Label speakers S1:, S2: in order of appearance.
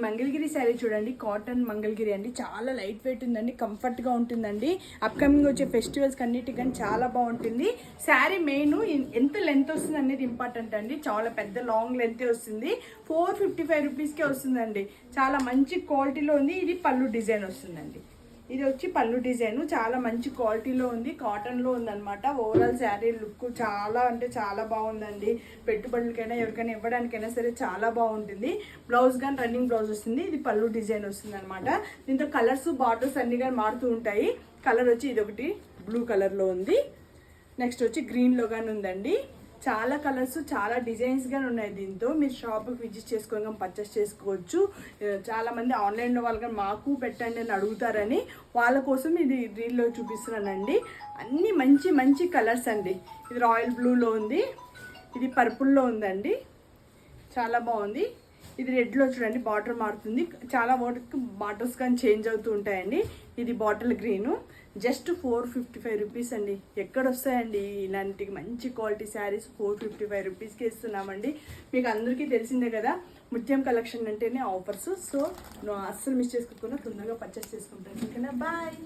S1: మంగళగిరి శారీ చూడండి, కాటన్ మంగళగిరి అండి. చాలా లైట్ వెయిట్ ఉందండి, కంఫర్ట్గా ఉంటుందండి. అప్కమింగ్ వచ్చే ఫెస్టివల్స్కి అన్నిటికని చాలా బాగుంటుంది. శారీ మెయిన్ ఎంత లెంత్ వస్తుంది అనేది ఇంపార్టెంట్ అండి. చాలా పెద్ద లాంగ్ లెంత్ వస్తుంది. 455 రూపీస్కే వస్తుందండి. చాలా మంచి క్వాలిటీలో ఉంది. ఇది పళ్ళు డిజైన్ వస్తుందండి. ఇది వచ్చి పళ్ళు డిజైన్ చాలా మంచి క్వాలిటీలో ఉంది, కాటన్లో ఉందన్నమాట. ఓవరాల్ శారీ లుక్ చాలా అంటే చాలా బాగుందండి. పెట్టుబడులకైనా ఎవరికైనా ఇవ్వడానికైనా సరే చాలా బాగుంటుంది. బ్లౌజ్ కానీ రన్నింగ్ బ్లౌజ్ వస్తుంది. ఇది పళ్ళు డిజైన్ వస్తుంది అనమాట. దీంతో కలర్స్ బార్డర్స్ అన్ని కానీ మారుతూ ఉంటాయి. కలర్ వచ్చి ఇది ఒకటి బ్లూ కలర్లో ఉంది. నెక్స్ట్ వచ్చి గ్రీన్లో కానీ ఉందండి. చాలా కలర్స్ చాలా డిజైన్స్ గానే ఉన్నాయి. దీంతో మీరు షాప్కి విజిట్ చేసుకొని పర్చేస్ చేసుకోవచ్చు. చాలామంది ఆన్లైన్లో వాళ్ళు కానీ మాకు పెట్టండి అని అడుగుతారని వాళ్ళ కోసం ఇది రీల్లో చూపిస్తున్నానండి. అన్ని మంచి మంచి కలర్స్ అండి. ఇది రాయల్ బ్లూలో ఉంది, ఇది పర్పుల్లో ఉందండి, చాలా బాగుంది. ఇది రెడ్లో చూడండి, బార్డర్ మారుతుంది. చాలా వాటికి బార్డర్స్ కానీ చేంజ్ అవుతూ ఉంటాయండి. ఇది బాటిల్ గ్రీను, జస్ట్ 455 రూపీస్ అండి. ఎక్కడ వస్తాయండి ఇలాంటి మంచి క్వాలిటీ శారీస్? 455 రూపీస్కి ఇస్తున్నామండి. మీకు అందరికీ తెలిసిందే కదా, ముత్యం కలెక్షన్ అంటేనే ఆఫర్స్. సో అస్సలు మిస్ చేసుకోకుండా తొందరగా పర్చేస్ చేసుకుంటాను. ఓకేనా? బాయ్.